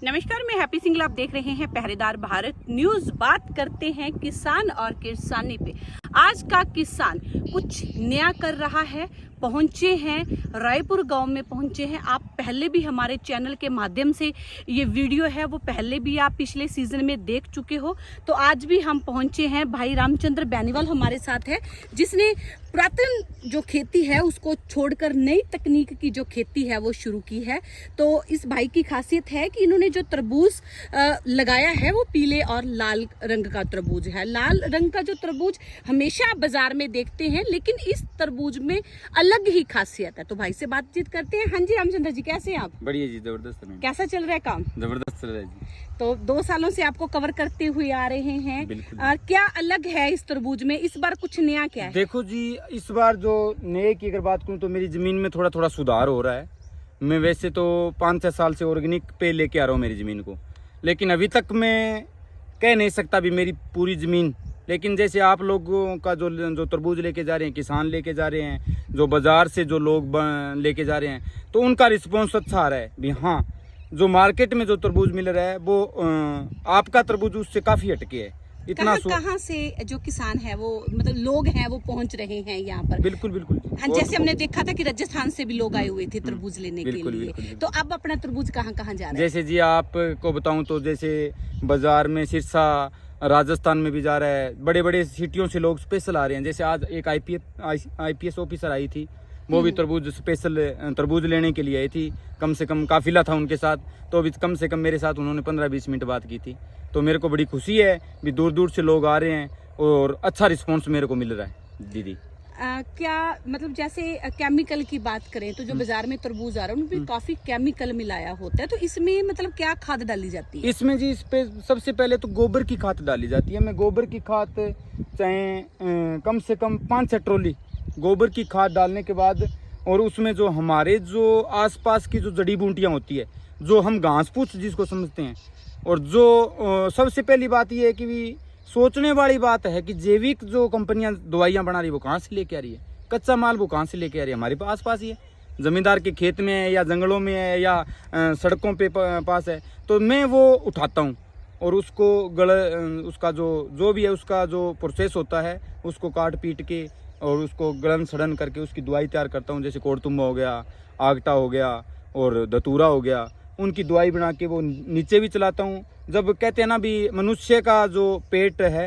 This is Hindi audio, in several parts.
नमस्कार, मैं हैप्पी सिंगल। आप देख रहे हैं पहरेदार भारत न्यूज। बात करते हैं किसान और किसानी पे। आज का किसान कुछ नया कर रहा है। पहुंचे हैं रायपुर गांव में पहुंचे हैं। आप पहले भी हमारे चैनल के माध्यम से ये वीडियो है वो पहले भी आप पिछले सीजन में देख चुके हो। तो आज भी हम पहुंचे हैं। भाई रामचंद्र बेनीवाल हमारे साथ है, जिसने पुरातन जो खेती है उसको छोड़कर नई तकनीक की जो खेती है वो शुरू की है। तो इस भाई की खासियत है कि इन्होंने जो तरबूज लगाया है वो पीले और लाल रंग का तरबूज है। लाल रंग का जो तरबूज हमेशा बाजार में देखते हैं, लेकिन इस तरबूज में अलग ही खासियत है। तो भाई से बातचीत करते हैं। हाँ जी रामचंद्र जी, कैसे हैं आप? बढ़िया जी, जबरदस्त है। कैसा चल रहा है काम? जबरदस्त चल रहा है जी। तो 2 सालों से आपको कवर करते हुए आ रहे हैं। बिल्कुल। क्या अलग है इस तरबूज में? इस बार कुछ नया क्या है? देखो जी, इस बार जो नए की अगर बात करूँ तो मेरी जमीन में थोड़ा थोड़ा सुधार हो रहा है। मैं वैसे तो 5-6 साल से ऑर्गेनिक पे लेके आ रहा हूँ मेरी ज़मीन को, लेकिन अभी तक मैं कह नहीं सकता अभी मेरी पूरी ज़मीन। लेकिन जैसे आप लोगों का जो तरबूज लेके जा रहे हैं, किसान लेके जा रहे हैं, जो बाज़ार से जो लोग लेके जा रहे हैं, तो उनका रिस्पॉन्स अच्छा आ रहा है भी। हाँ, जो मार्केट में जो तरबूज मिल रहा है वो आपका तरबूज उससे काफ़ी हटके है। इतना कहाँ से जो किसान है वो मतलब लोग हैं वो पहुंच रहे हैं यहाँ पर? बिल्कुल बिल्कुल। हाँ, जैसे हमने देखा था कि राजस्थान से भी लोग आए हुए थे तरबूज लेने के लिए। बिल्कुल। तो अब अपना तरबूज कहाँ कहाँ जा रहा है? जैसे जी आपको बताऊं तो जैसे बाजार में सिरसा, राजस्थान में भी जा रहा है। बड़े बड़े सिटियों से लोग स्पेशल आ रहे हैं। जैसे आज एक आईपीएस ऑफिसर आई थी, वो भी तरबूज स्पेशल तरबूज लेने के लिए आई थी। कम से कम काफिला था उनके साथ, तो अभी कम से कम मेरे साथ उन्होंने 15-20 मिनट बात की थी। तो मेरे को बड़ी खुशी है भी दूर दूर से लोग आ रहे हैं और अच्छा रिस्पॉन्स मेरे को मिल रहा है दीदी। क्या मतलब जैसे केमिकल की बात करें तो जो बाजार में तरबूज आ रहा है उनमें काफी केमिकल मिलाया होता है, तो इसमें मतलब क्या खाद डाली जाती है? इसमें जी इस पे सबसे पहले तो गोबर की खाद डाली जाती है। मैं गोबर की खाद चाहे कम से कम 5-6 ट्रॉली गोबर की खाद डालने के बाद, और उसमें जो हमारे जो आसपास की जो जड़ी बूटियाँ होती है, जो हम घास फूस जिसको समझते हैं, और जो सबसे पहली बात यह है कि भी सोचने वाली बात है कि जैविक जो कंपनियां दवाइयां बना रही है वो कहाँ से लेके आ रही है, कच्चा माल वो कहाँ से लेके आ रही है? हमारे आस पास ही है, जमींदार के खेत में है या जंगलों में है या सड़कों पे पास है। तो मैं वो उठाता हूँ और उसको उसका जो भी है उसका जो प्रोसेस होता है उसको काट पीट के और उसको गलन सड़न करके उसकी दवाई तैयार करता हूँ। जैसे कोड़तुम्बा हो गया, आगटा हो गया और धतूरा हो गया, उनकी दवाई बना के वो नीचे भी चलाता हूँ। जब कहते हैं ना भी मनुष्य का जो पेट है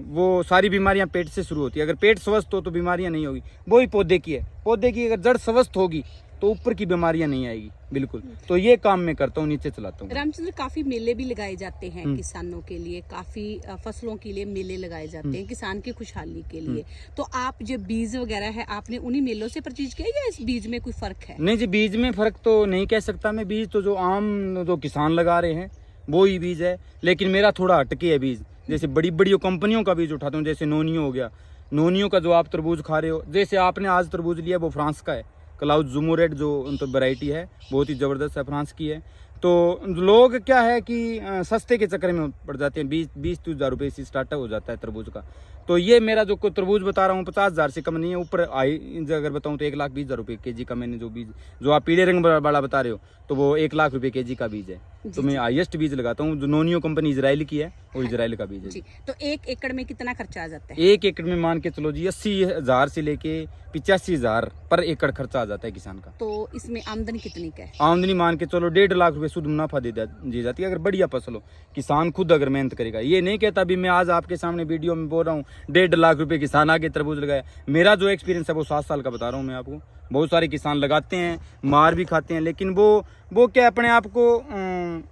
वो सारी बीमारियां पेट से शुरू होती है। अगर पेट स्वस्थ हो तो बीमारियां नहीं होगी। वो ही पौधे की है, पौधे की अगर जड़ स्वस्थ होगी तो ऊपर की बीमारियां नहीं आएगी। बिल्कुल। तो ये काम मैं करता हूँ, नीचे चलाता हूँ। रामचंद्र, काफी मेले भी लगाए जाते हैं किसानों के लिए, काफी फसलों के लिए मेले लगाए जाते हैं किसान की खुशहाली के लिए। तो आप जो बीज वगैरह है आपने उन्हीं मेलों से परचेज किया या इस बीज में कोई फर्क है? नहीं जी, बीज में फर्क तो नहीं कह सकता मैं। बीज तो जो आम जो किसान लगा रहे हैं वो ही बीज है, लेकिन मेरा थोड़ा हटके है बीज। जैसे बड़ी बड़ी कंपनियों का बीज उठाता हूँ, जैसे नोनियो हो गया। नोनियो का जो आप तरबूज खा रहे हो, जैसे आपने आज तरबूज लिया वो फ्रांस का है, क्लाउड जुमोरेट जो तो वैरायटी है, बहुत ही ज़बरदस्त है, फ्रांस की है। तो लोग क्या है कि सस्ते के चक्कर में पड़ जाते हैं। 20-30 हज़ार रुपये से स्टार्टअप हो जाता है तरबूज का। तो ये मेरा जो तरबूज बता रहा हूँ 50 हज़ार से कम नहीं है। ऊपर आई अगर बताऊँ तो 1,20,000 रुपये केजी का मैंने जो बीज, जो आप पीले रंग वाला बता रहे हो, तो वो 1 लाख रुपये केजी का बीज है। तो मैं हाईएस्ट बीज लगाता हूँ। जो नोनियो कंपनी इजराइल की है वो इजराइल का बीज है जी। तो 1 एकड़ में कितना खर्चा आ जाता है? 1 एकड़ में मान के चलो जी 80,000 से लेके 85,000 पर एकड़ खर्चा आ जाता है किसान का। तो इसमें आमदनी कितनी का है? आमदनी मान के चलो 1.5 लाख रुपए शुद्ध मुनाफा दी जाती है अगर बढ़िया फसल हो। किसान खुद अगर मेहनत करेगा, ये नहीं कहता भी मैं आज आपके सामने वीडियो में बोल रहा हूँ 1.5 लाख रुपए किसान आगे तरबूज लगाया। मेरा जो एक्सपीरियंस है वो 7 साल का बता रहा हूँ मैं आपको। बहुत सारे किसान लगाते हैं, मार भी खाते हैं, लेकिन वो क्या अपने आप को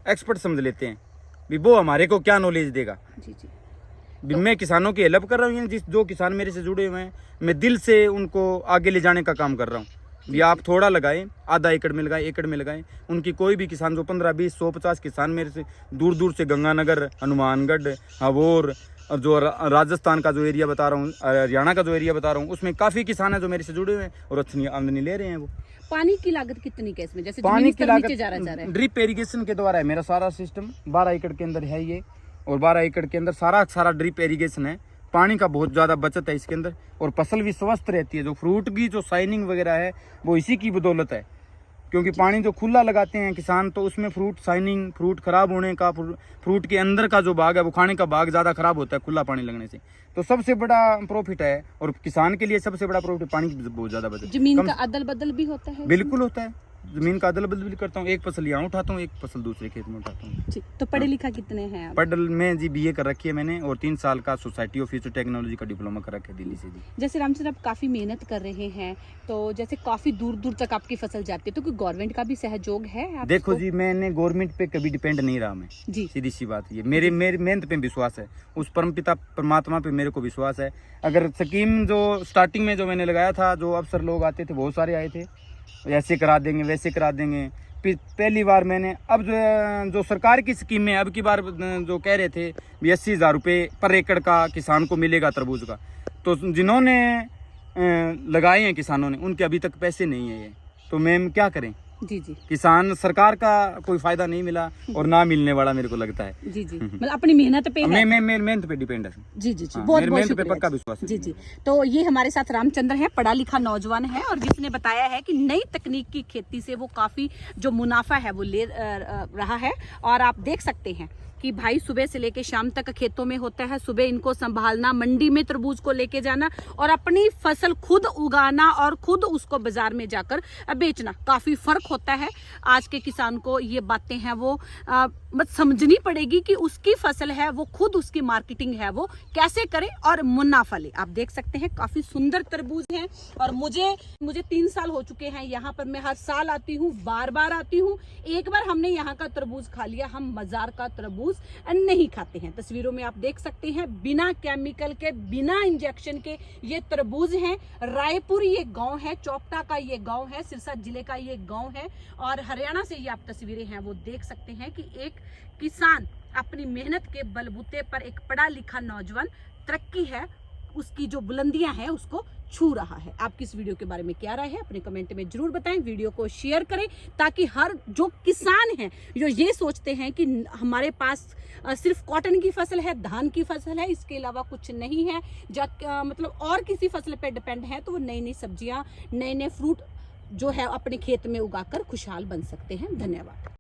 एक्सपर्ट समझ लेते हैं भी वो हमारे को क्या नॉलेज देगा। जी जी। तो मैं किसानों की हेल्प कर रहा हूँ। जो किसान मेरे से जुड़े हुए हैं मैं दिल से उनको आगे ले जाने का काम कर रहा हूँ। भी आप थोड़ा लगाएं, आधा एकड़ में लगाएं, एकड़ में लगाएं। उनकी कोई भी किसान जो 15, 20, 100, 50 किसान मेरे से दूर दूर से गंगानगर, हनुमानगढ़, हवोर, और जो राजस्थान का जो एरिया बता रहा हूँ, हरियाणा का जो एरिया बता रहा हूँ, उसमें काफ़ी किसान है जो मेरे से जुड़े हुए हैं और अच्छी आमदनी ले रहे हैं। वो पानी की लागत कितनी है इसमें? जैसे पानी की लागत जा रहा है ड्रिप इरिगेशन के द्वारा है मेरा सारा सिस्टम। 12 एकड़ के अंदर है ये, और 12 एकड़ के अंदर सारा ड्रिप इरिगेशन है। पानी का बहुत ज़्यादा बचत है इसके अंदर, और फसल भी स्वस्थ रहती है। जो फ्रूट की जो शाइनिंग वगैरह है वो इसी की बदौलत है, क्योंकि पानी जो खुला लगाते हैं किसान तो उसमें फ्रूट शाइनिंग, फ्रूट खराब होने का, फ्रूट के अंदर का जो भाग है वो खाने का भाग ज़्यादा खराब होता है खुला पानी लगने से। तो सबसे बड़ा प्रॉफिट है, और किसान के लिए सबसे बड़ा प्रॉफिट पानी की बहुत ज़्यादा बचत। जमीन का अदल बदल भी होता है? बिल्कुल होता है, जमीन का अदल बदल भी करता हूँ। एक फसल यहाँ उठाता हूँ, एक फसल दूसरे खेत में उठाता हूँ। ठीक, तो पढ़े लिखा कितने हैं आप? पढ़ में जी BA कर रखी है मैंने, और 3 साल का सोसाइटी ऑफ फ्यूचर टेक्नोलॉजी का डिप्लोमा कर रखा है दिल्ली से जी। जैसे रामचंद्र आप काफ़ी मेहनत कर रहे हैं, तो जैसे काफ़ी दूर दूर तक आपकी फसल जाती है, तो कोई गवर्नमेंट का भी सहयोग है आपको? देखो जी, मैंने गवर्नमेंट पे कभी डिपेंड नहीं रहा मैं जी, सीधी सी बात ये, मेरी मेहनत पे विश्वास है, उस परमपिता परमात्मा पे मेरे को विश्वास है। अगर स्कीम जो स्टार्टिंग में जो मैंने लगाया था, जो अफसर लोग आते थे बहुत सारे आए थे, ऐसे करा देंगे वैसे करा देंगे। पहली बार मैंने, अब जो सरकार की स्कीम में अब की बार जो कह रहे थे भी 80,000 रुपये पर एकड़ का किसान को मिलेगा तरबूज का, तो जिन्होंने लगाए हैं किसानों ने, उनके अभी तक पैसे नहीं है ये, तो मैम क्या करें? जी जी किसान, सरकार का कोई फायदा नहीं मिला और ना मिलने वाला मेरे को लगता है। जी जी, मतलब अपनी मेहनत पे है। मैं मेहनत पे डिपेंड है। जी जी जी, हाँ, बहुत मेरी बहुत मेहनत पे शुक्रिया पक्का विश्वास है। जी जी। तो ये हमारे साथ रामचंद्र है, पढ़ा लिखा नौजवान है, और जिसने बताया है कि नई तकनीक की खेती से वो काफ़ी जो मुनाफा है वो ले रहा है। और आप देख सकते हैं कि भाई सुबह से लेके शाम तक खेतों में होता है, सुबह इनको संभालना, मंडी में तरबूज को लेके जाना और अपनी फसल खुद उगाना और खुद उसको बाजार में जाकर बेचना, काफ़ी फ़र्क होता है। आज के किसान को ये बातें हैं वो बस समझनी पड़ेगी कि उसकी फसल है वो खुद उसकी मार्केटिंग है वो कैसे करे और मुनाफा ले। आप देख सकते हैं काफ़ी सुंदर तरबूज हैं, और मुझे 3 साल हो चुके हैं यहाँ पर, मैं हर साल आती हूँ, बार बार आती हूँ। एक बार हमने यहाँ का तरबूज खा लिया, हम बाजार का तरबूज नहीं खाते हैं। तस्वीरों में आप देख सकते हैं बिना केमिकल के, बिना इंजेक्शन के ये तरबूज हैं। रायपुर ये गांव है, चौपटा का ये गांव है, सिरसा जिले का ये गांव है, और हरियाणा से ये आप तस्वीरें हैं वो देख सकते हैं कि एक किसान अपनी मेहनत के बलबूते पर, एक पढ़ा लिखा नौजवान तरक्की है, उसकी जो बुलंदियां हैं उसको छू रहा है। आपकी इस वीडियो के बारे में क्या राय है अपने कमेंट में जरूर बताएं, वीडियो को शेयर करें, ताकि हर जो किसान हैं जो ये सोचते हैं कि हमारे पास सिर्फ कॉटन की फसल है, धान की फसल है, इसके अलावा कुछ नहीं है, मतलब और किसी फसल पे डिपेंड है, तो वो नई नई सब्जियां, नए नए फ्रूट जो है अपने खेत में उगाकर खुशहाल बन सकते हैं। धन्यवाद।